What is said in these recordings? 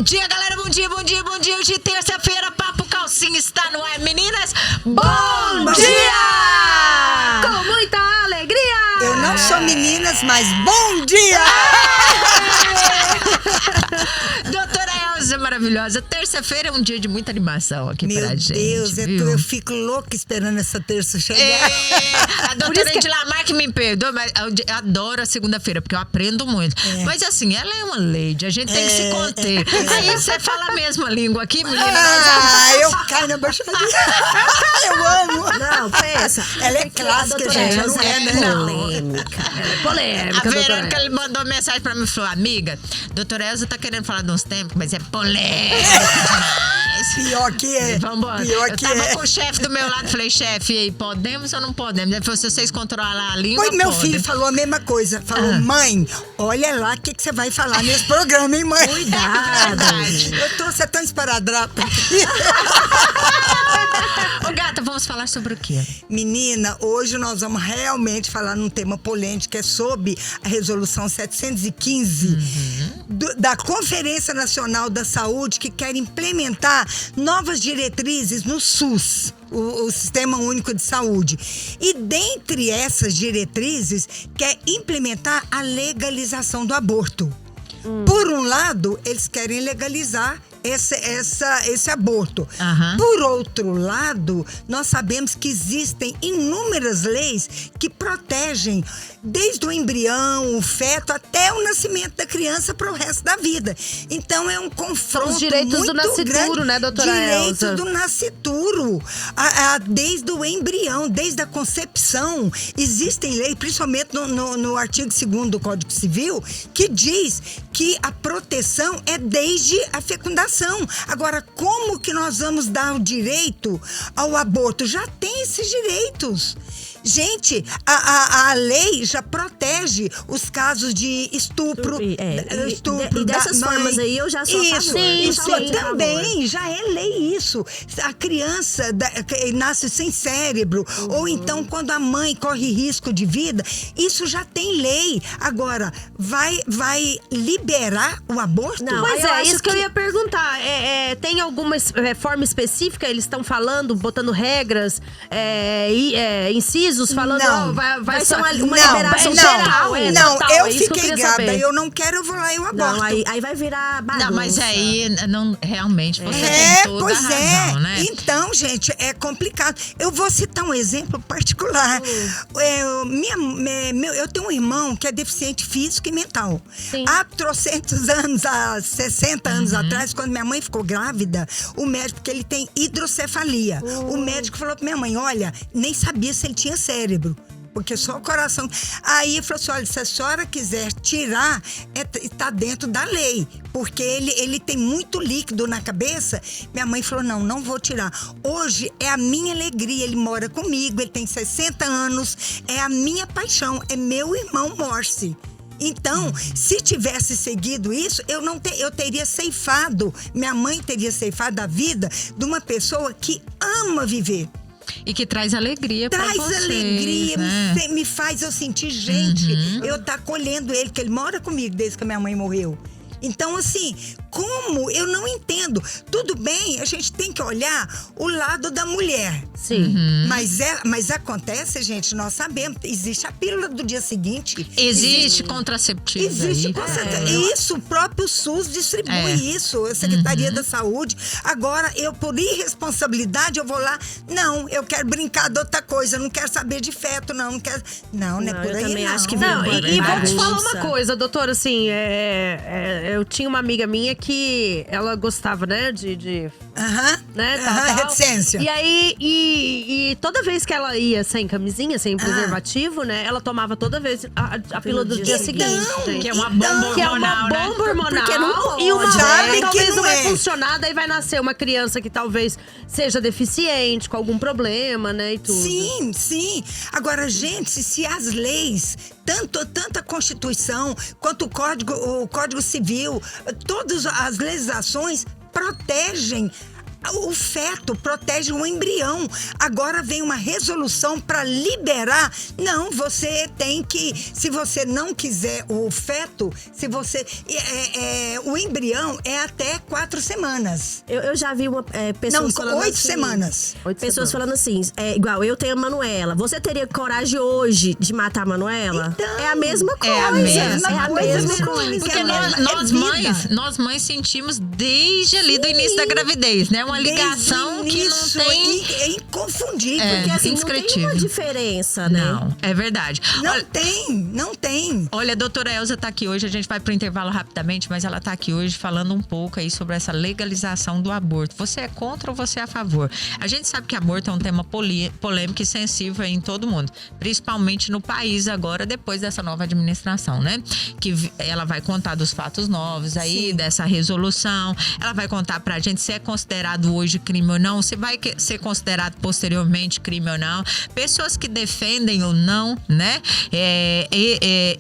Bom dia, galera, bom dia. Hoje, terça-feira, Papo Calcinha está no ar. Meninas, bom dia! Com muita alegria! Eu não sou meninas, mas bom dia! Doutora Elza, maravilhosa. Terça-feira é um dia de muita animação aqui Meu pra gente. Deus, viu? eu fico louca esperando essa terça chegar. A doutora Edilamar que me perdoa, mas eu adoro a segunda-feira, porque eu aprendo muito. Mas assim, ela é uma lady, a gente tem que se conter. Aí você fala a mesma língua aqui, menina. Eu caio na baixaria. Eu amo. Não, pensa. Ela é clássica, gente. Elza Não é, né? polêmica. Ela é polêmica, A doutora Verônica Elza. mandou mensagem pra mim e falou: amiga, doutora Elza tá querendo falar de uns tempos, mas é polêmica demais. Pior que é. Vambora. Pior Eu que tava é. com o chefe do meu lado, falei: chefe, e aí, podemos ou não podemos? Ele falou: se vocês controlar a língua, Pois meu podem. filho falou a mesma coisa. Falou, mãe, olha lá o que você vai falar nesse programa, hein, mãe? Cuidado. Você é tão esparadrapa aqui. Ô, gata, vamos falar sobre o quê? Menina, hoje nós vamos realmente falar num tema polêmico, que é sobre a resolução 715 da Conferência Nacional da Saúde, que quer implementar novas diretrizes no SUS, o Sistema Único de Saúde. E dentre essas diretrizes, quer implementar a legalização do aborto. Por um lado, eles querem legalizar esse aborto. Por outro lado, nós sabemos que existem inúmeras leis que protegem desde o embrião, o feto, até o nascimento da criança para o resto da vida. Então é um confronto Os direitos muito do nascituro, grande. né, doutora Direitos Elza? do nascituro. Desde o embrião, desde a concepção. Existem leis, principalmente no artigo 2º do Código Civil, que diz que a proteção é desde a fecundação. Agora, como que nós vamos dar o direito ao aborto? Já tem esses direitos. Gente, a lei já protege os casos de estupro. E dessas formas aí eu já sou a favor. Isso Sim, também, já é lei isso. A criança que nasce sem cérebro, ou então quando a mãe corre risco de vida, isso já tem lei. Agora, vai liberar o aborto? Não, Pois eu é, acho isso que eu ia perguntar. Tem alguma forma específica? Eles estão falando, botando regras, incisos, falando, Não. vai ser uma Não, liberação geral. Não, total, eu é isso que fiquei queria grávida, saber. eu não quero, eu vou lá e eu aborto. Não, aí vai virar bagunça. Não, mas aí, não, realmente, você tem toda a razão, né? Então, gente, é complicado. Eu vou citar um exemplo particular. Eu tenho um irmão que é deficiente físico e mental. Sim. Há 300 anos, há 60 anos atrás, quando minha mãe ficou grávida, o médico, porque ele tem hidrocefalia, o médico falou pra minha mãe, olha, nem sabia se ele tinha cérebro. Porque só o coração. Aí ele falou assim: olha, se a senhora quiser tirar, está dentro da lei. Porque ele tem muito líquido na cabeça. Minha mãe falou: não vou tirar. Hoje é a minha alegria. Ele mora comigo, ele tem 60 anos. É a minha paixão. É meu irmão Morse. Então, se tivesse seguido isso, eu teria ceifado. Minha mãe teria ceifado a vida de uma pessoa que ama viver. E que traz alegria pra vocês. Traz alegria, né? me faz eu sentir gente. Eu tá acolhendo ele, porque ele mora comigo desde que a minha mãe morreu. Então, assim, como? Eu não entendo. Tudo bem, a gente tem que olhar o lado da mulher. Sim. Mas acontece, gente, nós sabemos. Existe a pílula do dia seguinte. Existe contraceptivo. Existe aí. isso, o próprio SUS distribui isso, a Secretaria da Saúde. Agora, eu, por irresponsabilidade, eu vou lá, não, eu quero brincar de outra coisa, eu não quero saber de feto, não quero. Não é por eu aí, também não. acho que Não, e vou te falar bagunça. uma coisa, doutora, assim, eu tinha uma amiga minha que ela gostava, né, né, tal. Reticência. E aí, e toda vez que ela ia sem camisinha, sem preservativo, né, ela tomava toda vez a pílula do dia seguinte. Que é uma bomba Que é uma hormonal, né? bomba hormonal. Porque não pode. E uma Sabe hora que talvez não não vai é. funcionar, daí vai nascer uma criança que talvez seja deficiente, com algum problema, né, e tudo. Sim. Agora, gente, se as leis, tanto a Constituição quanto o Código Civil, todas as legislações protegem O feto protege o embrião. Agora vem uma resolução para liberar. Não, você tem que... Se você não quiser o feto, se você... o embrião é até 4 semanas. Eu já vi pessoas falando 8 assim, semanas. Pessoas falando assim, igual eu tenho a Manuela. Você teria coragem hoje de matar a Manuela? Então, é a mesma coisa. É a mesma coisa. Porque nós mães sentimos desde ali do início da gravidez, né? Uma ligação que não tem... É inconfundível. Porque assim, não tem uma diferença, né? Não, é verdade. Não tem. Olha, a doutora Elza tá aqui hoje, a gente vai pro intervalo rapidamente, mas ela tá aqui hoje falando um pouco aí sobre essa legalização do aborto. Você é contra ou você é a favor? A gente sabe que aborto é um tema polêmico e sensível aí em todo mundo, principalmente no país agora, depois dessa nova administração, né? Que ela vai contar dos fatos novos aí, dessa resolução, ela vai contar pra gente se é considerado hoje crime ou não, se vai ser considerado posteriormente crime ou não, pessoas que defendem ou não, né?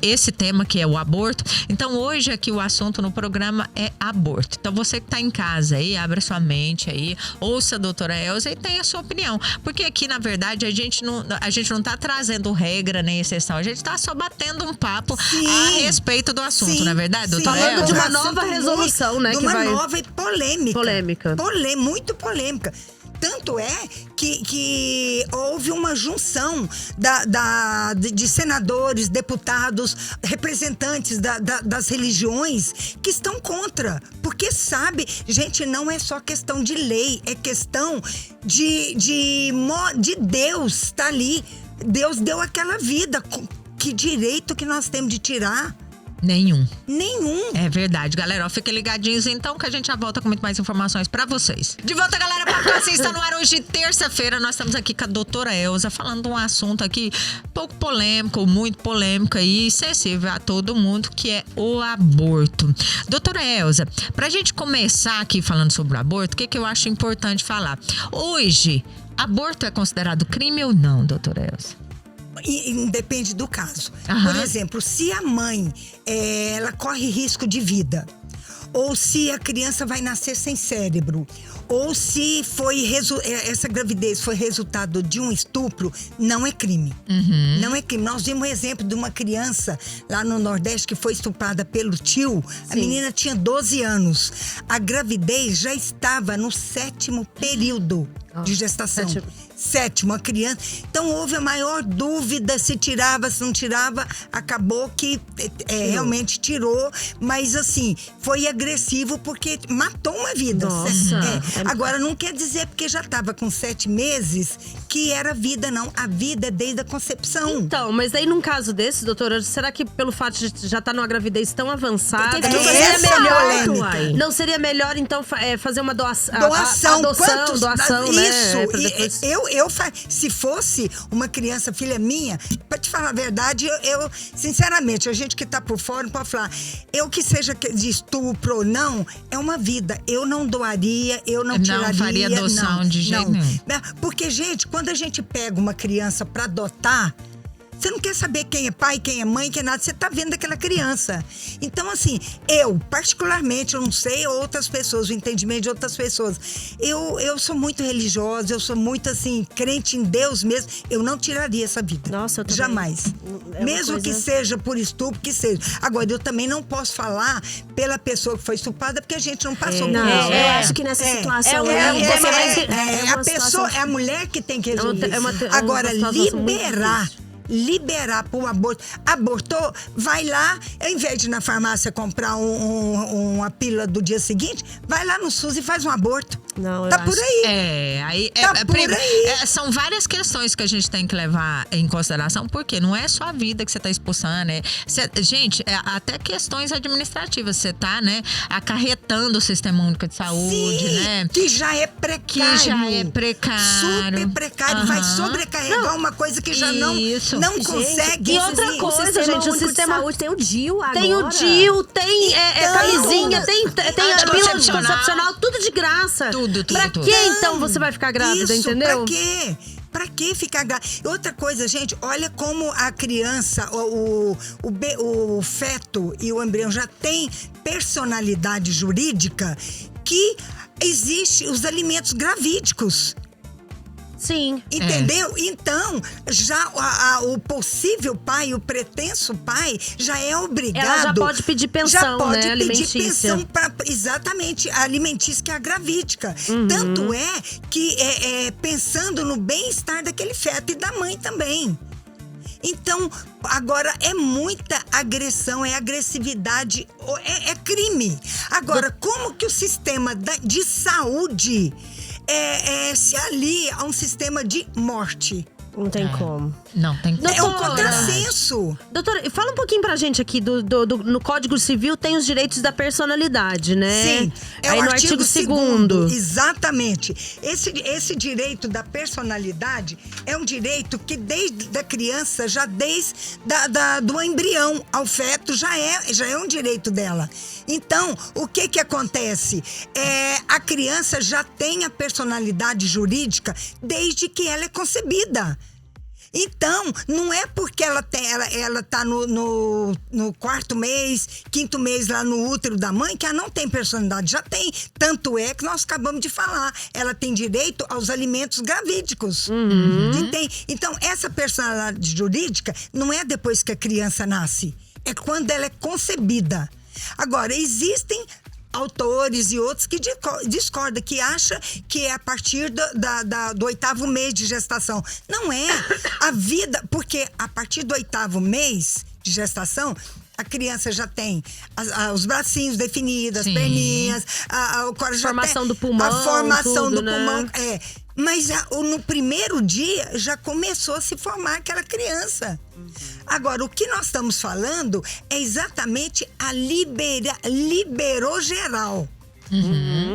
Esse tema que é o aborto. Então hoje aqui o assunto no programa é aborto. Então você que tá em casa aí, abra sua mente aí, ouça a doutora Elza e tenha a sua opinião. Porque aqui, na verdade, a gente não tá trazendo regra nem exceção, a gente tá só batendo um papo a respeito do assunto, não é verdade, doutora Elza? Falando de uma nova resolução, né? De uma nova e polêmica. Muito polêmica. Tanto é que houve uma junção de senadores, deputados, representantes das religiões que estão contra. Porque sabe, gente, não é só questão de lei, é questão de Deus tá ali. Deus deu aquela vida. Que direito que nós temos de tirar? Nenhum. É verdade, galera. Fiquem ligadinhos então que a gente já volta com muito mais informações pra vocês. De volta, galera. Papo Assim está no ar hoje, terça-feira. Nós estamos aqui com a doutora Elza falando de um assunto aqui pouco polêmico, muito polêmico e sensível a todo mundo, que é o aborto. Doutora Elza, pra gente começar aqui falando sobre o aborto, o que eu acho importante falar? Hoje, aborto é considerado crime ou não, doutora Elza? Depende do caso. Por exemplo, se a mãe ela corre risco de vida, ou se a criança vai nascer sem cérebro, ou se essa gravidez foi resultado de um estupro, não é crime. Não é crime. Nós vimos um exemplo de uma criança lá no Nordeste que foi estuprada pelo tio. A menina tinha 12 anos. A gravidez já estava no 7º período de gestação. Sétimo, a criança. Então houve a maior dúvida se tirava, se não tirava. Acabou que realmente tirou, mas assim, foi agressivo porque matou uma vida. Agora, não quer dizer porque já estava com 7 meses que era vida, não. A vida é desde a concepção. Então, mas aí num caso desse, doutora, será que pelo fato de já estar numa gravidez tão avançada, não seria melhor então fazer uma doação? Doação, né? Isso. Se fosse uma criança, filha minha, pra te falar a verdade, eu sinceramente, a gente que tá por fora pode falar, eu que seja de estupro ou não, é uma vida. Eu não doaria, eu não tiraria. Não faria adoção de jeito nenhum. Porque, gente, quando a gente pega uma criança pra adotar, você não quer saber quem é pai, quem é mãe, quem é nada. Você tá vendo aquela criança. Então, assim, eu, particularmente, eu não sei outras pessoas, o entendimento de outras pessoas. Eu sou muito religiosa, eu sou muito, assim, crente em Deus mesmo. Eu não tiraria essa vida. Nossa, eu também. Jamais. Mesmo que seja por estupro, que seja. Agora, eu também não posso falar pela pessoa que foi estuprada, porque a gente não passou por isso. Eu acho que nessa situação... É a mulher que tem que resolver isso. Agora, liberar para o aborto. Abortou, vai lá, ao invés de ir na farmácia comprar uma pílula do dia seguinte, vai lá no SUS e faz um aborto. Não, tá por aí. São várias questões que a gente tem que levar em consideração, porque não é só a vida que você está expulsando, gente, até questões administrativas, você está, né, acarretando o Sistema Único de Saúde, né? Que já é precário. Super precário, vai sobrecarregar uma coisa que já não consegue. E outra coisa, gente, o Sistema de Saúde tem o DIU agora. Tem o DIU, tem camisinha, tem a pílula anticoncepcional, tudo de graça. Tudo. Pra que então você vai ficar grávida, entendeu? Pra quê? Pra que ficar grávida? Outra coisa, gente, olha como a criança, o feto e o embrião já tem personalidade jurídica que existem os alimentos gravídicos. Sim. Entendeu? Então, já o possível pai, o pretenso pai, já é obrigado... Ela já pode pedir pensão, já pode né? pedir Alimentícia. pensão exatamente, a alimentícia, que é a gravídica. Tanto é que pensando no bem-estar daquele feto e da mãe também. Então, agora é muita agressão, é agressividade, é crime. Agora, como que o sistema de saúde se alia a um sistema de morte? Não tem como. Não tem como. É um contrassenso. Doutora, fala um pouquinho pra gente aqui no Código Civil tem os direitos da personalidade, né? Sim, Aí o no artigo 2º. Exatamente. Esse direito da personalidade é um direito que desde a criança, já desde do embrião ao feto, já é um direito dela. Então, o que acontece? A criança já tem a personalidade jurídica desde que ela é concebida. Então, não é porque ela tá no 4º mês, 5º mês lá no útero da mãe que ela não tem personalidade. Já tem. Tanto é que nós acabamos de falar. Ela tem direito aos alimentos gravídicos. Então, essa personalidade jurídica não é depois que a criança nasce. É quando ela é concebida. Agora, existem autores e outros que discordam, que acham que é a partir do 8º mês de gestação. Não é. A vida, porque a partir do 8º mês de gestação, a criança já tem os bracinhos definidos, as perninhas, o coração, formação do pulmão, a formação tudo, do né? pulmão. Mas no primeiro dia já começou a se formar aquela criança. Agora, o que nós estamos falando é exatamente a liberou geral.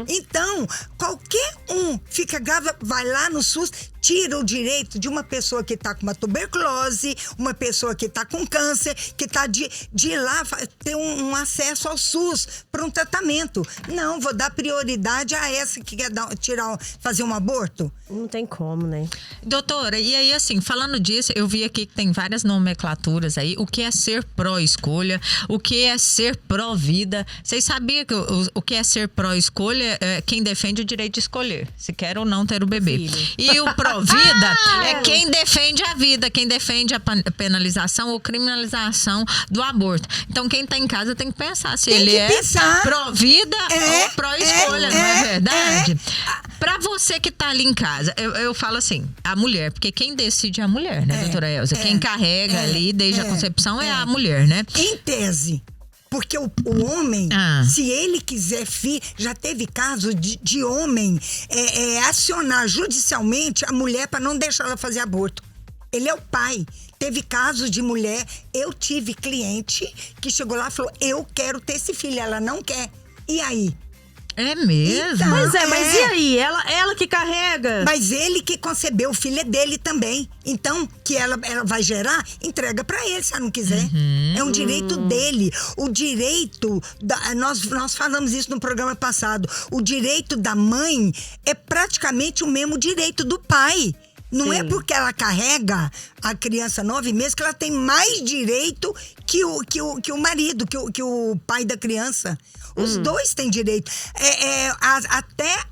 Então, qualquer fica grávida, vai lá no SUS, tira o direito de uma pessoa que está com uma tuberculose, uma pessoa que está com câncer, que está de ir lá ter um acesso ao SUS para um tratamento. Não, vou dar prioridade a essa que quer fazer um aborto. Não tem como, né? Doutora, e aí assim, falando disso, eu vi aqui que tem várias nomenclaturas aí. O que é ser pró-escolha? O que é ser pró-vida? Vocês sabiam que o que é ser pró-escolha é quem defende o direito de escolher, se quer ou não ter o bebê. Filho. E o pró-vida é quem defende a vida, quem defende a penalização ou criminalização do aborto. Então, quem tá em casa tem que pensar se ele é pró-vida ou pró-escolha, não é verdade? Pra você que tá ali em casa, eu falo assim, a mulher, porque quem decide é a mulher, né, doutora Elza? Quem carrega ali desde a concepção é a mulher, né? Em tese. Porque o homem, se ele quiser já teve caso de homem acionar judicialmente a mulher para não deixar ela fazer aborto. Ele é o pai. Teve casos de mulher, eu tive cliente que chegou lá e falou, eu quero ter esse filho, ela não quer. E aí? É mesmo? Então, mas e aí? Ela que carrega? Mas ele que concebeu, o filho é dele também. Então, que ela vai gerar, entrega pra ele, se ela não quiser. É um direito dele. O direito, nós falamos isso no programa passado, o direito da mãe é praticamente o mesmo direito do pai. Não é porque ela carrega a criança 9 meses que ela tem mais direito que o marido, que o pai da criança. Os dois têm direito.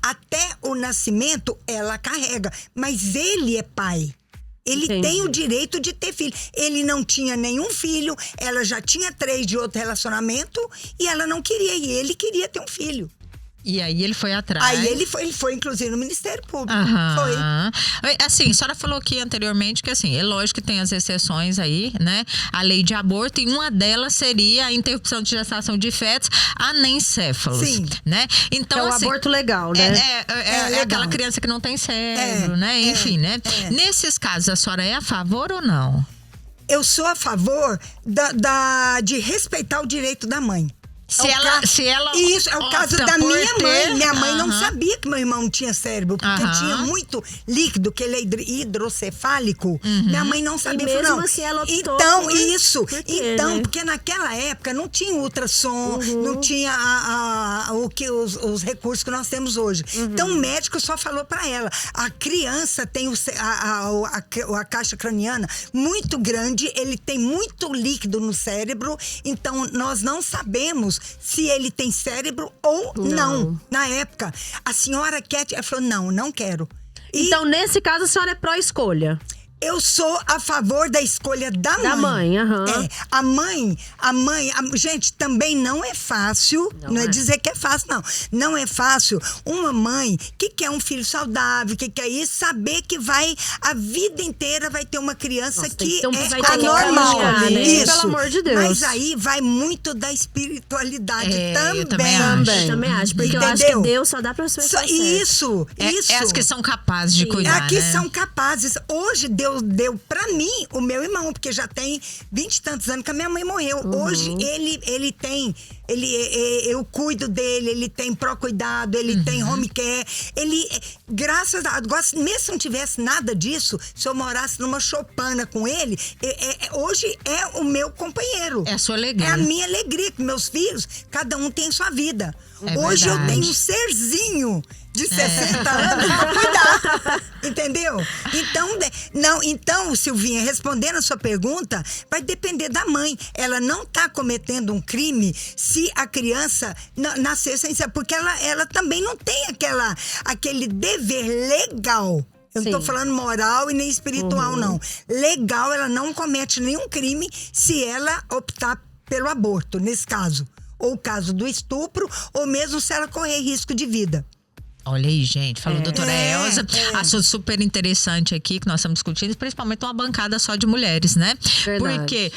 Até o nascimento, ela carrega. Mas ele é pai. Ele tem o direito de ter filho. Ele não tinha nenhum filho, ela já tinha 3 de outro relacionamento e ela não queria. E ele queria ter um filho. E aí ele foi atrás. Aí ele foi inclusive no Ministério Público. Foi. Assim, a senhora falou aqui anteriormente que assim, é lógico que tem as exceções aí, né? A lei de aborto, e uma delas seria a interrupção de gestação de fetos anencéfalos. Sim. Né? Então, é o aborto legal, né? É aquela criança que não tem cérebro, né? Enfim, né? Nesses casos, a senhora é a favor ou não? Eu sou a favor de respeitar o direito da mãe. Se ela Isso, é o caso da minha mãe. Minha mãe não sabia que meu irmão tinha cérebro, porque ele tinha muito líquido, que ele é hidrocefálico. Minha mãe não sabia. E mesmo assim ela optou porque naquela época não tinha ultrassom, não tinha os recursos que nós temos hoje. Então o médico só falou pra ela, a criança tem a caixa craniana muito grande, ele tem muito líquido no cérebro, então nós não sabemos médicos se ele tem cérebro ou não. Na época, a senhora Cat falou, não quero. Então, nesse caso, a senhora é pró-escolha. Eu sou a favor da escolha da mãe. Da mãe, aham. A mãe, gente, também não é fácil, não é dizer que é fácil, não. Não é fácil uma mãe que quer um filho saudável, que quer isso, saber que a vida inteira vai ter uma criança que é anormal. Né? Isso. Pelo amor de Deus. Mas aí vai muito da espiritualidade também. Eu também acho. Eu também acho, porque Entendeu? eu acho que Deus só dá pra você. Isso. É as que são capazes de cuidar, É que né? são capazes. Hoje, Deus deu pra mim o meu irmão, porque já tem 20 e tantos anos que a minha mãe morreu. Hoje, ele tem... eu cuido dele, ele tem pró-cuidado, ele tem home care. Ele, graças a Deus, mesmo se não tivesse nada disso, se eu morasse numa choupana com ele, hoje é o meu companheiro. É a sua alegria. É a minha alegria, que meus filhos, cada um tem sua vida. É hoje verdade. eu tenho um serzinho de 60 anos pra cuidar. Entendeu? Então, Silvinha, respondendo a sua pergunta, vai depender da mãe. Ela não tá cometendo um crime se a criança nascer sem ser, porque ela também não tem aquele dever legal. Eu não tô falando moral e nem espiritual, não. Legal, ela não comete nenhum crime se ela optar pelo aborto, nesse caso. Ou o caso do estupro, ou mesmo se ela correr risco de vida. Olha aí, gente, falou doutora Elza. Assunto super interessante aqui que nós estamos discutindo, principalmente uma bancada só de mulheres, né? Verdade. Porque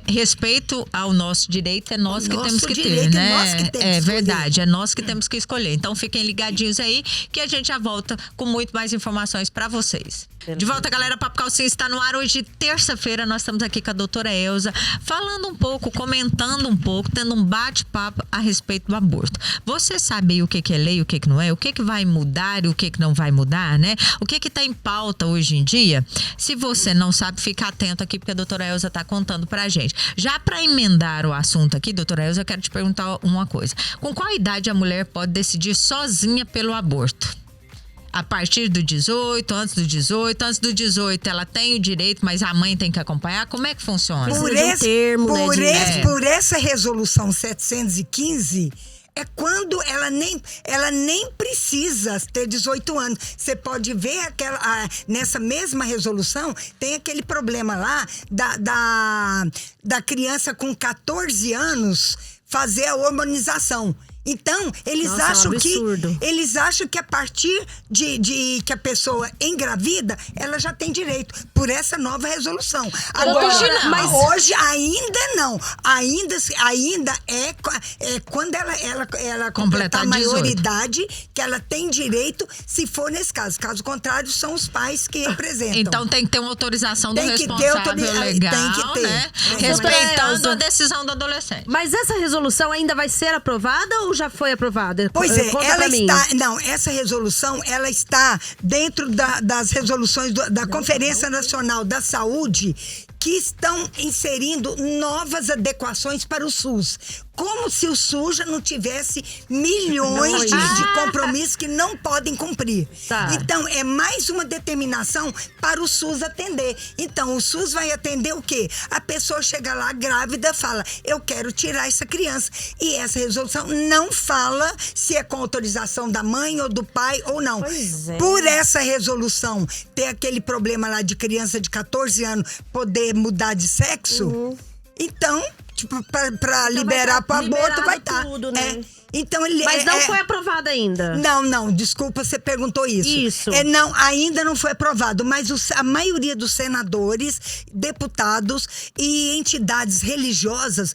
respeito ao nosso direito é nós que temos que ter, direito, né? é nós que temos que verdade, é nós que temos que escolher. Então fiquem ligadinhos aí que a gente já volta com muito mais informações pra vocês. De volta, galera, Papo Calcinha está no ar hoje, terça-feira. Nós estamos aqui com a doutora Elza, falando um pouco, comentando um pouco, tendo um bate-papo a respeito do aborto. Você sabe aí o que é lei, o que não é? O que vai mudar e o que não vai mudar, né? O que está em pauta hoje em dia? Se você não sabe, fica atento aqui, porque a doutora Elza está contando pra gente. Já para emendar o assunto aqui, doutora Elza, eu quero te perguntar uma coisa. Com qual idade a mulher pode decidir sozinha pelo aborto? A partir do 18, antes do 18? Antes do 18 ela tem o direito, mas a mãe tem que acompanhar? Como é que funciona? Por essa resolução 715, é quando ela nem precisa ter 18 anos. Você pode ver nessa mesma resolução, tem aquele problema lá da criança com 14 anos fazer a hormonização. Então, eles acham que a partir de que a pessoa engravida, ela já tem direito por essa nova resolução. Agora, Hoje não. Mas hoje ainda não. Ainda é quando ela completar a maioridade que ela tem direito, se for nesse caso. Caso contrário, são os pais que representam. Então tem que ter uma autorização do Tem que ter responsável legal, tem que ter. né? É. Respeitando a decisão do adolescente. Mas essa resolução ainda vai ser aprovada ou já foi aprovada? Pois é, Conta ela pra mim. está... Não, essa resolução, ela está dentro das resoluções da Conferência Nacional da Saúde, que estão inserindo novas adequações para o SUS. Como se o SUS já não tivesse milhões de compromissos que não podem cumprir. Tá. Então, é mais uma determinação para o SUS atender. Então, o SUS vai atender o quê? A pessoa chega lá grávida, fala, eu quero tirar essa criança. E essa resolução não fala se é com autorização da mãe ou do pai ou não. Pois é. Por essa resolução ter aquele problema lá de criança de 14 anos poder mudar de sexo, então... Tipo, pra liberar pro aborto vai estar. Né? Então, Mas não foi aprovada ainda. Não, desculpa, você perguntou isso. Isso. Não, ainda não foi aprovado, mas a maioria dos senadores, deputados e entidades religiosas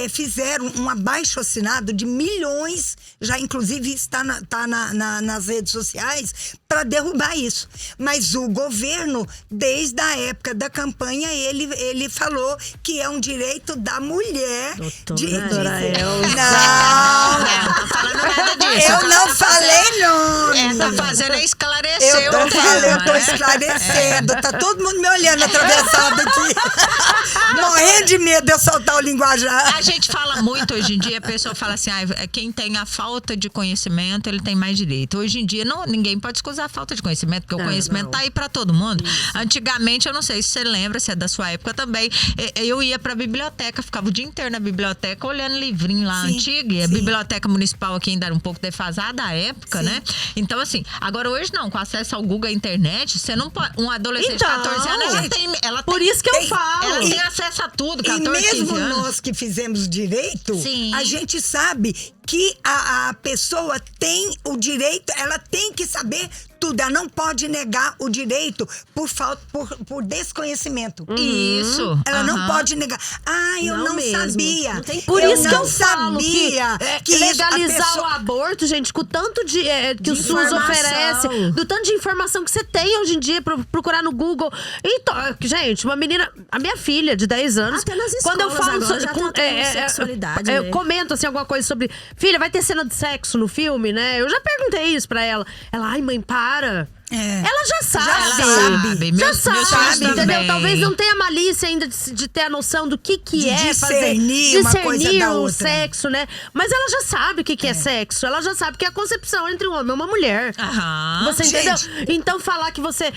fizeram um abaixo-assinado de milhões, já inclusive está nas redes sociais, para derrubar isso. Mas o governo, desde a época da campanha, ele falou que é um direito da mulher. Doutora Elza. Não! Não tá falando nada disso. Eu não falei nome. Tá fazendo é esclarecer Eu tô o tema. eu tô esclarecendo. Tá todo mundo me olhando atravessado aqui. Morrendo de medo de eu soltar o linguajar. A gente fala muito hoje em dia, a pessoa fala assim, quem tem a falta de conhecimento, ele tem mais direito. Hoje em dia, ninguém pode escusar a falta de conhecimento, porque o conhecimento tá aí pra todo mundo. Isso. Antigamente, eu não sei se você lembra, se é da sua época também, eu ia pra biblioteca, ficava o dia inteiro na biblioteca, olhando livrinho lá antigo, e a biblioteca municipal aqui ainda era um pouco defasada à época, né? Então, assim, agora hoje não, com acesso ao Google, à internet, você não pode, um adolescente de 14 anos, ela tem, isso que eu falo. Ela tem acesso a tudo, 14, e mesmo 15 anos. nós que fizemos direito, a gente sabe que a pessoa tem o direito, ela tem que saber tudo. Ela não pode negar o direito por desconhecimento. Isso. Ela não pode negar. Eu não sabia. Não tem por isso que eu sabia que legalizar o aborto, gente, com o tanto que o SUS oferece, do tanto de informação que você tem hoje em dia pra procurar no Google. Então, gente, uma menina, a minha filha de 10 anos, até nas quando eu falo sexualidade, eu comento assim alguma coisa sobre, filha, vai ter cena de sexo no filme, né? Eu já perguntei isso pra ela. Ela, ai, mãe, para. Ela já sabe. Já sabe, entendeu? Talvez não tenha malícia ainda de ter a noção do que é fazer. Discernir o sexo, né? Mas ela já sabe o que é sexo. Ela já sabe que é a concepção entre um homem e uma mulher. Você entendeu? Então falar que você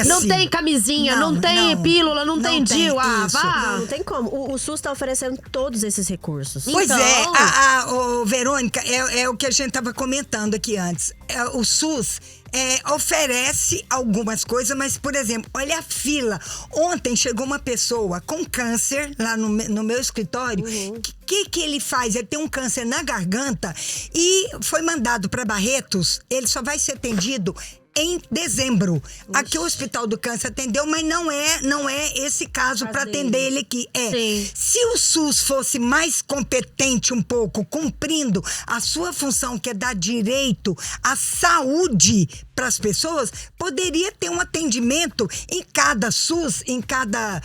não tem camisinha, não tem pílula, não tem DIU. Não tem como. O SUS tá oferecendo todos esses recursos. Pois Verônica, é o que a gente tava comentando aqui antes. O SUS oferece algumas coisas, mas, por exemplo, olha a fila. Ontem chegou uma pessoa com câncer lá no meu escritório. O que ele faz? Ele tem um câncer na garganta e foi mandado para Barretos. Ele só vai ser atendido em dezembro. Aqui o Hospital do Câncer atendeu, mas não é esse caso para atender ele aqui. Se o SUS fosse mais competente um pouco, cumprindo a sua função, que é dar direito à saúde para as pessoas, poderia ter um atendimento em cada SUS, em cada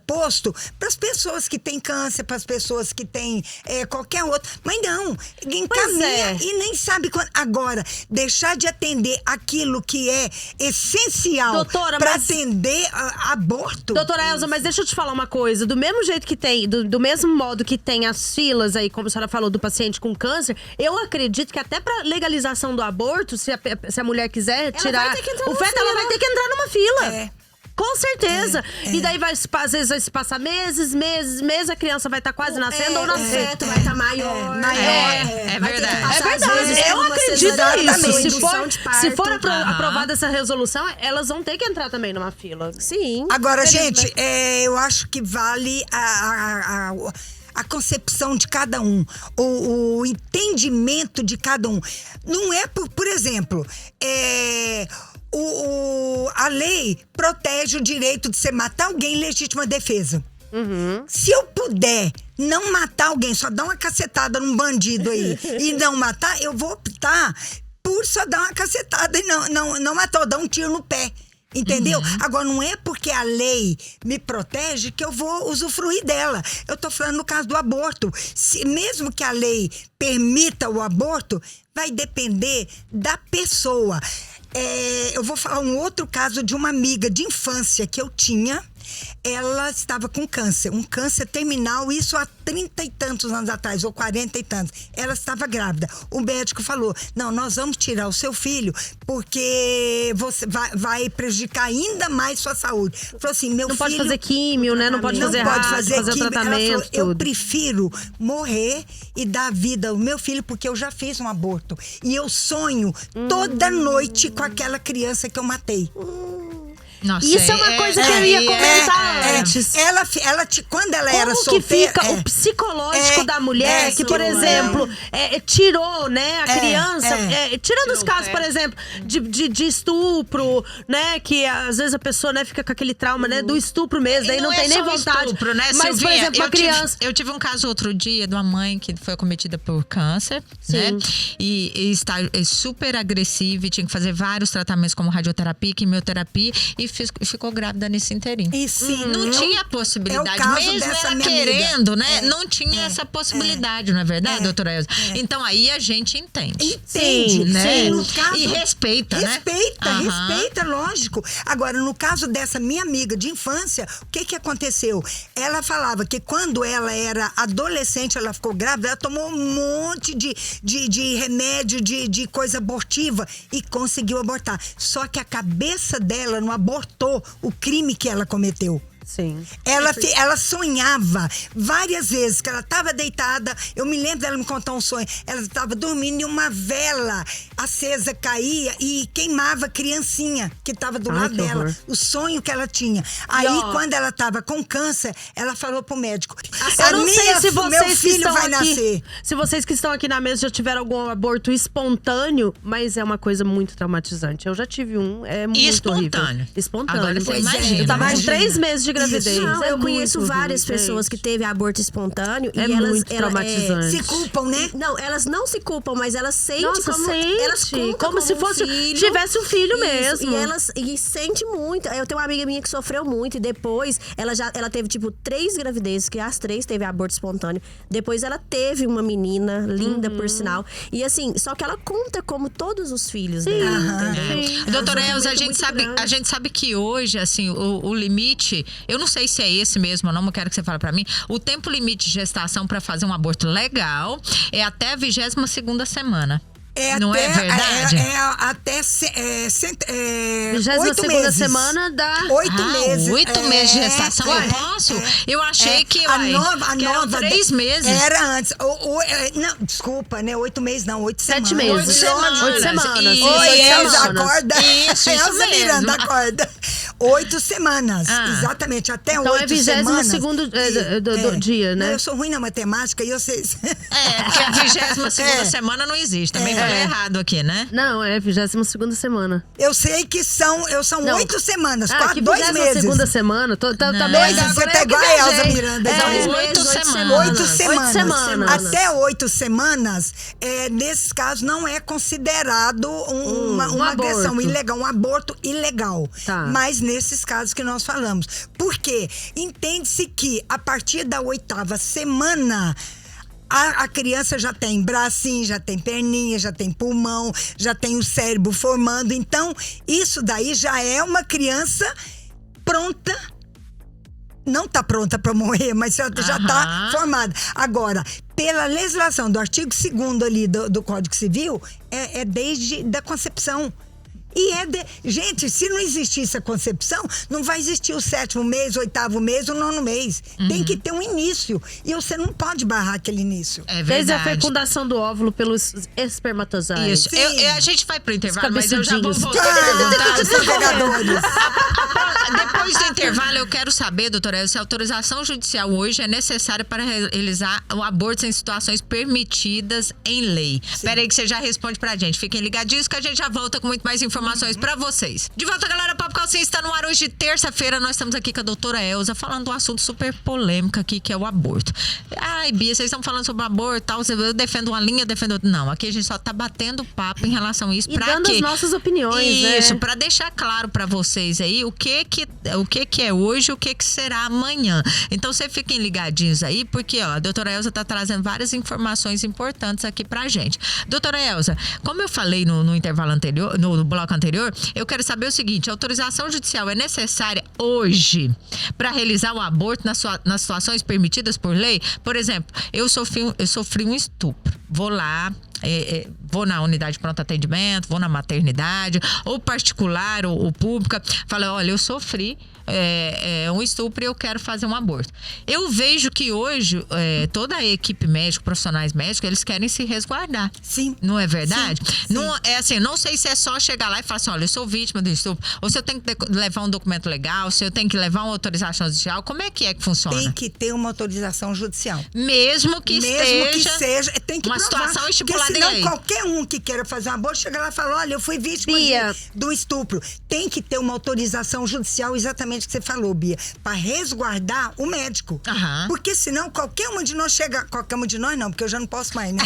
posto, para as pessoas que têm câncer, para as pessoas que têm qualquer outro. Mas não, encaminha e nem sabe quando. Agora, deixar de atender aquilo que é essencial para atender aborto. Doutora Elza, mas deixa eu te falar uma coisa. Do mesmo jeito que tem, do mesmo modo que tem as filas aí, como a senhora falou, do paciente com câncer, eu acredito que até para legalização do aborto, se a mulher quiser tirar o feto, ela vai ter que entrar numa fila. Com certeza. E daí às vezes vai se passar meses, a criança vai estar quase nascendo ou nascendo. O feto vai estar maior. É verdade. É verdade. Eu acredito nisso. Se for aprovada essa resolução, elas vão ter que entrar também numa fila. Sim. Agora, gente, eu acho que vale a concepção de cada um, o entendimento de cada um. Não é, por exemplo, a lei protege o direito de você matar alguém em legítima defesa. Se eu puder não matar alguém, só dar uma cacetada num bandido aí e não matar, eu vou optar por só dar uma cacetada e não matar, ou dar um tiro no pé. Entendeu? Agora, não é porque a lei me protege que eu vou usufruir dela. Eu tô falando no caso do aborto. Mesmo que a lei permita o aborto, vai depender da pessoa. Eu vou falar um outro caso de uma amiga de infância que eu tinha. Ela estava com câncer, um câncer terminal, isso há 30 e tantos anos atrás, ou 40 e tantos. Ela estava grávida. O médico falou, não, nós vamos tirar o seu filho, porque você vai prejudicar ainda mais sua saúde. Falou assim, meu filho... Não pode fazer químio, né? Não pode fazer químio. Tratamento, ela falou, eu prefiro morrer e dar vida ao meu filho, porque eu já fiz um aborto. E eu sonho toda noite com aquela criança que eu matei. Nossa, isso é uma coisa que eu ia comentar antes. Quando ela era solteira... Como que fica o psicológico da mulher que, por exemplo, tirou, né, a criança... tirando os casos, por exemplo, de estupro, né, que às vezes a pessoa, né, fica com aquele trauma, né, do estupro mesmo, daí não tem nem vontade. Estupro, né, mas, Silvinha, por exemplo, uma criança... Eu tive um caso outro dia de uma mãe que foi acometida por câncer, né, e está super agressiva e tinha que fazer vários tratamentos como radioterapia, quimioterapia, e e ficou grávida nesse inteirinho. E sim, não tinha possibilidade. caso Mesmo dessa ela minha querendo, amiga. né? Não tinha essa possibilidade, não é verdade, doutora Elza? Então aí a gente entende. Entende, né? Sim, no caso, e respeita, né? Respeita, lógico. Agora, no caso dessa minha amiga de infância, o que aconteceu? Ela falava que quando ela era adolescente, ela ficou grávida, ela tomou um monte de remédio, de coisa abortiva e conseguiu abortar. Só que a cabeça dela não abortou o crime que ela cometeu. Sim. Ela sonhava várias vezes que ela estava deitada. Eu me lembro dela me contar um sonho. Ela estava dormindo e uma vela acesa caía e queimava a criancinha que estava do lado dela. Horror. O sonho que ela tinha. Aí, quando ela estava com câncer, ela falou pro médico: Eu não sei se meu vocês que filho estão vai aqui, nascer. se vocês que estão aqui na mesa já tiveram algum aborto espontâneo, mas é uma coisa muito traumatizante. Eu já tive um, é muito espontâneo. horrível. Espontâneo. Agora você imagina. Eu tava com Imagina. 3 meses de gravidez. Não, É eu conheço muito várias horrível, pessoas gente. que teve aborto espontâneo É e elas muito traumatizante. Se culpam, né? Não, elas não se culpam, mas elas sentem Nossa, como sente. elas contam Como se um fosse filho. tivesse um filho Isso, mesmo. E sente muito. Eu tenho uma amiga minha que sofreu muito e depois ela teve tipo 3 gravidezes, que as 3 teve aborto espontâneo. Depois ela teve uma menina linda, por sinal. E assim, só que ela conta como todos os filhos dela. entendeu? Doutora É um Elza, sofrimento a gente sabe que hoje, assim, o limite, eu não sei se é esse mesmo ou não quero que você fale pra mim, o tempo limite de gestação pra fazer um aborto legal é até a 22ª semana. Não é verdade? Até 22ª 8 meses. semana dá 8 meses. 8 meses de gestação, eu posso? Eu achei que, a nova 3 meses. Era antes. Não, desculpa, né? 8 meses não, 8 7 semanas. meses. 8 semanas. 8 semanas. Isso. Oi, 8 Elza, semanas. acorda. Isso Elza mesmo. Miranda, acorda. 8 semanas, exatamente. Até Então 8 é semanas. 22º dia, né? Não, eu sou ruim na matemática e vocês... Porque a 22ª semana não existe. Também falei errado aqui, né? Não, é 22ª semana. Eu sei que são Não. 8 semanas, Que 2 meses. 22ª semana. Tá Não. bem, Você agora tá eu que igual a Elza viajei. Miranda. São já. 8 semanas. 8 semanas. 8 semanas. Até 8 semanas, nesses casos, não é considerado uma agressão aborto. ilegal, um aborto ilegal. Tá. Mas nesses casos que nós falamos. Por quê? Entende-se que a partir da 8ª semana, a criança já tem bracinho, já tem perninha, já tem pulmão, já tem o cérebro formando. Então, isso daí já é uma criança pronta. Não está pronta para morrer, mas já está formada. Agora, pela legislação do artigo 2º ali do Código Civil, é desde da concepção. Gente, se não existisse a concepção, não vai existir o 7º mês, o 8º mês, o 9º mês. Tem que ter um início. E você não pode barrar aquele início. É Desde a verdade. fecundação do óvulo pelos espermatozoides. Isso. A gente vai pro intervalo, Os mas eu já vou cabeçudinhos. voltar. Os pegadores. Depois do intervalo, eu quero saber, doutora Elza, se a autorização judicial hoje é necessária para realizar o aborto em situações permitidas em lei. Espera aí que você já responde pra gente. Fiquem ligadinhos que a gente já volta com muito mais informações pra vocês. De volta, galera. Papo Calcinha está no ar hoje, terça-feira. Nós estamos aqui com a doutora Elza falando de um assunto super polêmico aqui, que é o aborto. Ai, Bia, vocês estão falando sobre o aborto e tal. Eu defendo uma linha, eu defendo outra. Não, aqui a gente só tá batendo papo em relação a isso. E pra dando quê? as nossas opiniões, Isso, né? pra deixar claro pra vocês aí o que é hoje, o que será amanhã. Então, vocês fiquem ligadinhos aí, porque ó, a doutora Elza tá trazendo várias informações importantes aqui pra gente. Doutora Elza, como eu falei no intervalo anterior, no bloco anterior, eu quero saber o seguinte: a autorização judicial é necessária hoje para realizar o aborto nas situações permitidas por lei? Por exemplo, eu sofri um estupro. Vou lá, vou na unidade de pronto atendimento, vou na maternidade, ou particular, ou pública, falo, olha, eu sofri um estupro e eu quero fazer um aborto. Eu vejo que hoje toda a equipe médica, profissionais médicos, eles querem se resguardar. Sim. Não é verdade? Sim. Não, assim, não sei se é só chegar lá e falar assim, olha, eu sou vítima do estupro, ou se eu tenho que levar um documento legal, se eu tenho que levar uma autorização judicial, como é que funciona? Tem que ter uma autorização judicial. Mesmo que seja, tem que uma provar, situação estipulada porque senão em lei. qualquer um que queira fazer um aborto chega lá e fala, olha, eu fui vítima do estupro. Tem que ter uma autorização judicial, exatamente o que você falou, Bia, para resguardar o médico. Porque senão qualquer um de nós chega, qualquer um de nós não, porque eu já não posso mais, né?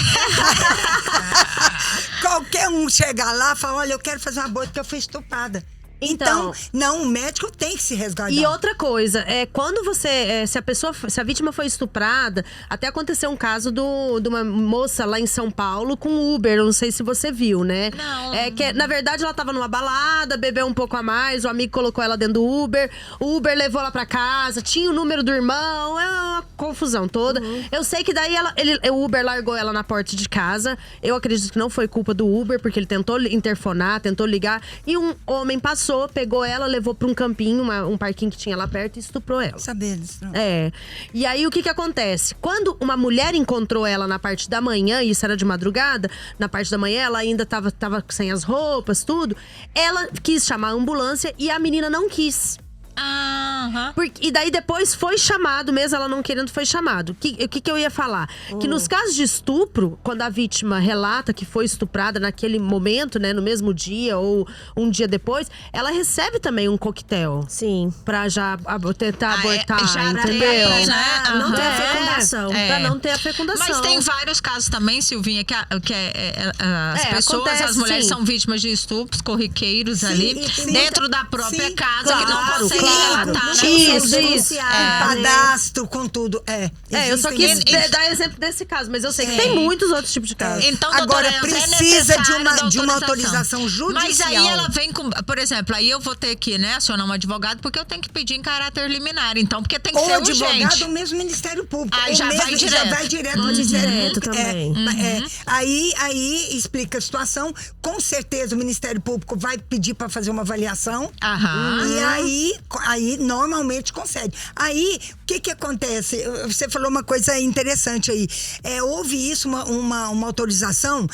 Qualquer um chegar lá e falar, olha, eu quero fazer um aborto porque eu fui estuprada. Então, não, o médico tem que se resguardar. E outra coisa, quando você. Se a vítima foi estuprada, até aconteceu um caso de uma moça lá em São Paulo com Uber. Eu não sei se você viu, né? Não. Na verdade, ela tava numa balada, bebeu um pouco a mais, o amigo colocou ela dentro do Uber, o Uber levou ela pra casa, tinha o número do irmão, é uma confusão toda. Eu sei que daí o Uber largou ela na porta de casa. Eu acredito que não foi culpa do Uber, porque ele tentou interfonar, tentou ligar. E um homem passou, pegou ela, levou pra um campinho, um parquinho que tinha lá perto e estuprou ela. Saber disso, não. E aí, o que acontece? Quando uma mulher encontrou ela na parte da manhã, e isso era de madrugada, na parte da manhã ela ainda tava sem as roupas, tudo. Ela quis chamar a ambulância e a menina não quis. E daí depois foi chamado, mesmo ela não querendo, foi chamado. O que eu ia falar? Que nos casos de estupro, quando a vítima relata que foi estuprada naquele momento, né, no mesmo dia ou um dia depois, ela recebe também um coquetel. Sim. Pra já tentar abortar, entendeu? Pra não ter a fecundação. Pra não ter a fecundação. Mas tem vários casos também, Silvinha, que as pessoas, acontece, as mulheres sim. são vítimas de estupros corriqueiros ali, muita- dentro da própria sim, casa, que não claro, conseguem claro. relatar, né? Isso. Cadastro com tudo. Eu só quis dar exemplo desse caso, mas eu sei que tem muitos outros tipos de casos. Então, Agora, doutora Elza, precisa necessário de uma autorização judicial. Mas aí ela vem com, por exemplo, aí eu vou ter que, né, acionar um advogado, porque eu tenho que pedir em caráter liminar, então, porque tem que Ou ser advogado urgente. ou mesmo Ministério Público. Aí Ou já mesmo, vai direto. Já vai direto no Pode ir Ministério direto Público. também. Aí explica a situação. Com certeza o Ministério Público vai pedir para fazer uma avaliação. E aí normalmente concede. Aí, o que acontece? Você falou uma coisa interessante aí. Houve isso, uma autorização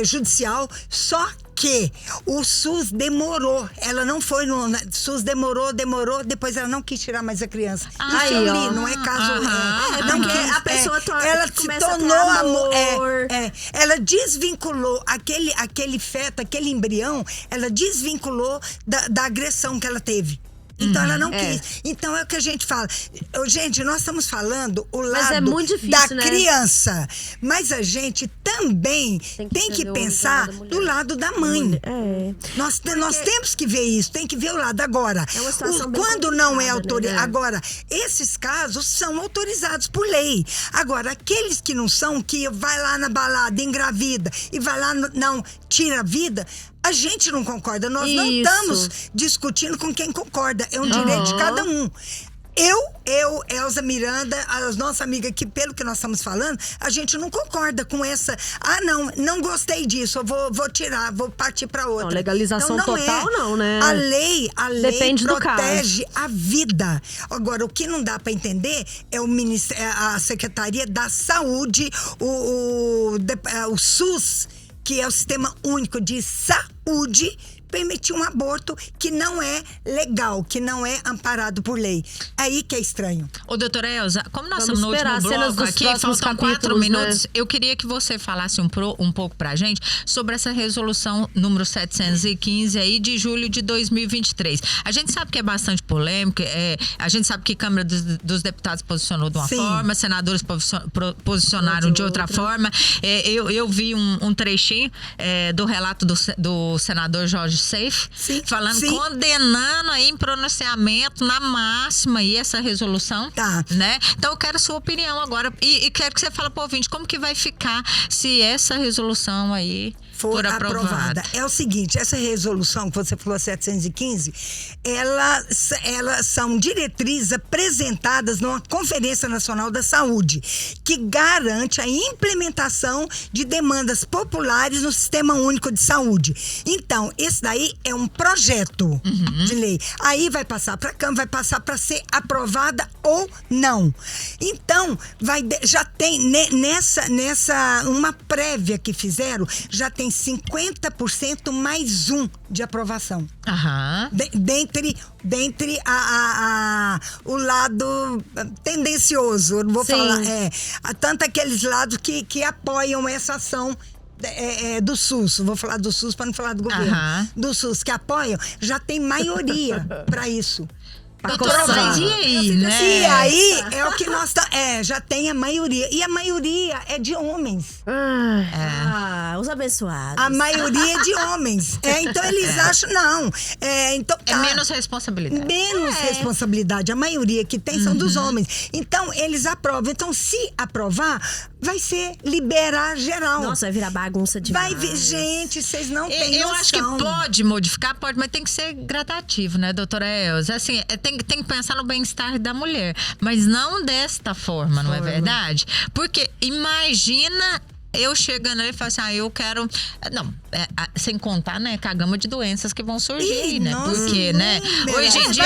judicial, só que o SUS demorou. Ela não foi no SUS, demorou, depois ela não quis tirar mais a criança. Isso eu li, não é caso. Porque a pessoa ela se começa a ter tornou amor. Ela desvinculou aquele feto, aquele embrião, ela desvinculou da agressão que ela teve. Então ela não quis. Então é o que a gente fala. Gente, nós estamos falando o lado muito difícil, da né? criança. Mas a gente também tem que pensar do lado da mãe. Nós temos que ver isso, tem que ver o lado. Agora, É uma situação bem quando não é complicada, autorizado. né? Agora, esses casos são autorizados por lei. Agora, aqueles que não são, que vai lá na balada, engravida e vai lá, não, tira a vida. A gente não concorda, nós não estamos discutindo com quem concorda, é um direito de cada um. Eu, Elza Miranda, a nossa amiga aqui, pelo que nós estamos falando, a gente não concorda com essa. Não gostei disso, eu vou tirar, vou partir para outra. Não, legalização então, total não, né? A lei Depende do protege a vida. Agora, o que não dá para entender é a Secretaria da Saúde, o SUS, que é o Sistema Único de Saúde, permitir um aborto que não é legal, que não é amparado por lei. Aí que é estranho. Ô, doutora Elza, como nós Vamos estamos no esperar último as cenas bloco dos aqui, próximos faltam 4 capítulos, minutos, né? eu queria que você falasse um pouco pra gente sobre essa resolução número 715 aí de julho de 2023. A gente sabe que é bastante polêmico, a gente sabe que a Câmara dos Deputados posicionou de uma forma, senadores posicionaram de outra forma. Eu vi um trechinho do relato do senador Jorge Seif, falando, condenando aí em pronunciamento na máxima aí essa resolução, né? Então eu quero a sua opinião agora e quero que você fale pro ouvinte como que vai ficar se essa resolução aí for aprovada. É o seguinte, essa resolução que você falou, 715, elas são diretrizes apresentadas numa Conferência Nacional da Saúde, que garante a implementação de demandas populares no Sistema Único de Saúde. Então, esse daí é um projeto de lei. Aí vai passar para a Câmara, vai passar para ser aprovada ou não. Então, já tem nessa uma prévia que fizeram, já tem 50% mais um de aprovação. Dentre o lado tendencioso, eu não vou falar. Tanto aqueles lados que apoiam essa ação do SUS, vou falar do SUS para não falar do governo. Do SUS, que apoiam, já tem maioria para isso. Doutora, e aí, né? E aí é o que nós já tem a maioria. E a maioria é de homens. Os abençoados. A maioria é de homens. Então eles acham, não. Então, é menos responsabilidade. Menos responsabilidade. A maioria que tem são dos homens. Então eles aprovam. Então, se aprovar, vai ser liberar geral. Nossa, vai virar bagunça demais. Vai vir, gente, vocês não têm Eu noção. acho que pode modificar, pode, mas tem que ser gradativo, né, doutora Elza? Assim, tem que pensar no bem-estar da mulher, mas não desta forma, não é verdade? Porque imagina eu chegando ali e falando assim, eu quero... Não, sem contar, né, com a gama de doenças que vão surgir, né? Nossa, porque, né, hoje em dia,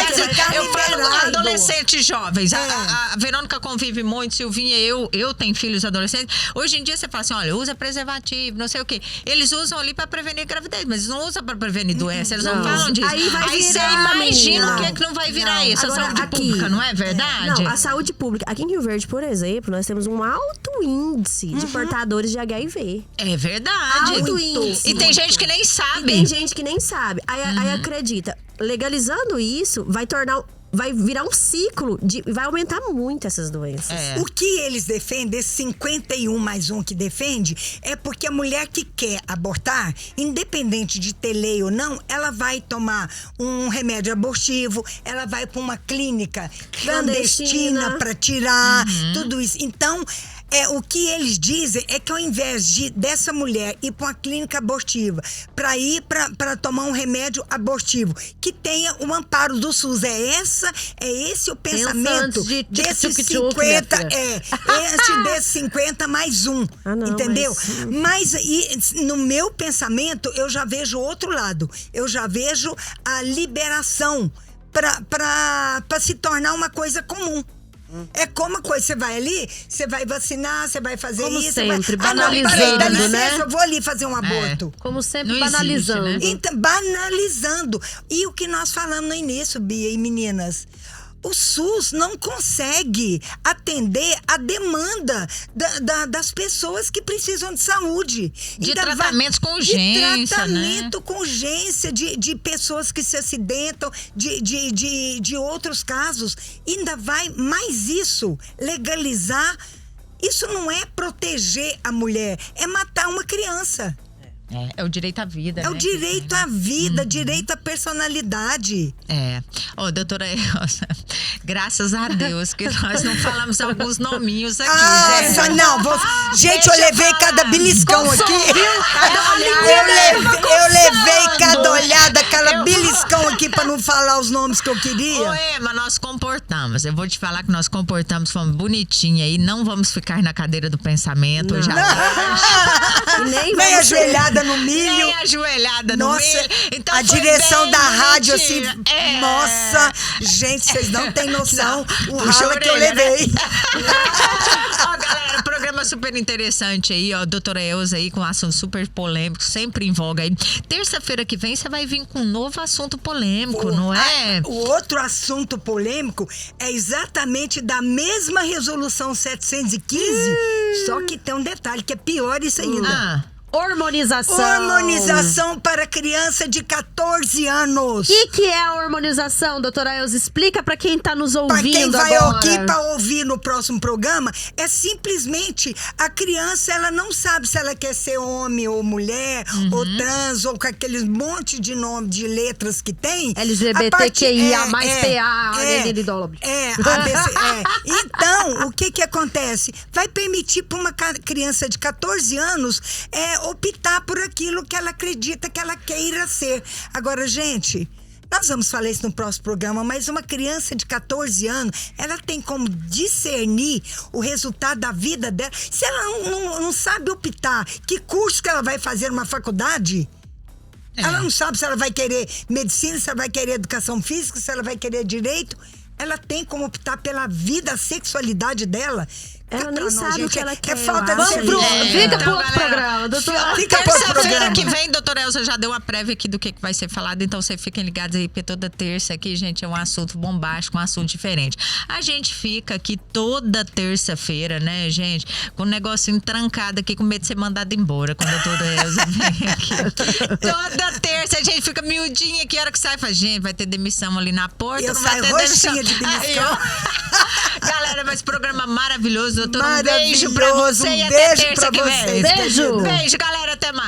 eu falo adolescentes jovens. A Verônica convive muito, Silvinha, eu tenho filhos adolescentes. Hoje em dia, você fala assim, olha, usa preservativo, não sei o quê. Eles usam ali pra prevenir gravidez, mas eles não usam pra prevenir doença, eles não falam disso. Aí você imagina o que é que não vai virar isso. Agora, a saúde pública, não é verdade? Não, a saúde pública. Aqui em Rio Verde, por exemplo, nós temos um alto índice de portadores de HIV. É verdade. Alto índice. E tem gente que nem sabe. Tem gente que nem sabe. Aí acredita, legalizando isso, vai virar um ciclo, vai aumentar muito essas doenças. O que eles defendem, esse 51+1 que defende, é porque a mulher que quer abortar, independente de ter lei ou não, ela vai tomar um remédio abortivo, ela vai para uma clínica clandestina para tirar tudo isso. Então, o que eles dizem é que ao invés dessa mulher ir para uma clínica abortiva para ir para tomar um remédio abortivo que tenha o amparo do SUS, esse o pensamento desses 50, desses 50+1, entendeu? Mas no meu pensamento eu já vejo outro lado, eu já vejo a liberação para se tornar uma coisa comum. É como a coisa, você vai ali, você vai vacinar, você vai fazer como isso. sempre, banalizando, dá licença, né? Eu vou ali fazer um aborto. Como sempre, não banalizando. Existe, né? Então, banalizando. E o que nós falamos no início, Bia e meninas, o SUS não consegue atender a demanda das pessoas que precisam de saúde. De tratamentos com urgência, de tratamento com urgência, de pessoas que se acidentam, de outros casos. Ainda vai mais isso, legalizar. Isso não é proteger a mulher, é matar uma criança. É o direito à vida, né? É o direito à vida, direito à personalidade. Doutora Elza, graças a Deus que nós não falamos alguns nominhos aqui, gente. Gente, eu levei cada beliscão aqui. Eu levei cada olhada, cada beliscão aqui pra não falar os nomes que eu queria. Mas nós comportamos. Eu vou te falar que nós comportamos, fomos bonitinha aí. Não vamos ficar na cadeira do pensamento hoje à noite. Nem ajoelhada no milho. Nem ajoelhada no milho. Então, a direção da rádio, assim, bonitinha. Nossa, gente, vocês não têm noção o rala que eu levei. Galera, programa super interessante aí, doutora Elza aí com um assunto super polêmico, sempre em voga aí. Terça-feira que vem você vai vir com um novo assunto polêmico, não é? O outro assunto polêmico é exatamente da mesma resolução 715, só que tem um detalhe que é pior isso ainda. Hormonização. Hormonização para criança de 14 anos. O que é a hormonização, doutora Elza? Explica para quem tá nos ouvindo agora. Para quem vai agora. aqui para ouvir no próximo programa, é simplesmente a criança, ela não sabe se ela quer ser homem ou mulher, ou trans, ou com aqueles monte de nome, de letras que tem. LGBTQIA+, PA, Então, o que acontece? Vai permitir para uma criança de 14 anos optar por aquilo que ela acredita que ela queira ser. Agora, gente, nós vamos falar isso no próximo programa, mas uma criança de 14 anos, ela tem como discernir o resultado da vida dela. Se ela não sabe optar que curso que ela vai fazer numa faculdade, ela não sabe se ela vai querer medicina, se ela vai querer educação física, se ela vai querer direito. Ela tem como optar pela vida, a sexualidade dela Ela nem sabe o que ela quer. É falta de Fica pro outro programa, doutora. Fica pro outro Terça-feira programa. que vem, doutora Elza já deu uma prévia aqui do que vai ser falado, então vocês fiquem ligados aí, porque toda terça aqui, gente, é um assunto bombástico, um assunto diferente. A gente fica aqui toda terça-feira, né, gente, com um negocinho trancado aqui, com medo de ser mandado embora quando a doutora Elza vem aqui. Toda terça a gente fica miudinha aqui, a hora que sai, fala, gente, vai ter demissão ali na porta, Eu não vai saio ter demissão. roxinha de beliscão. Galera, mas programa maravilhoso, doutora. Um Maravilhoso, beijo pra você um e até beijo terça pra que vem. vocês. Beijo. Beijo, galera. Até mais.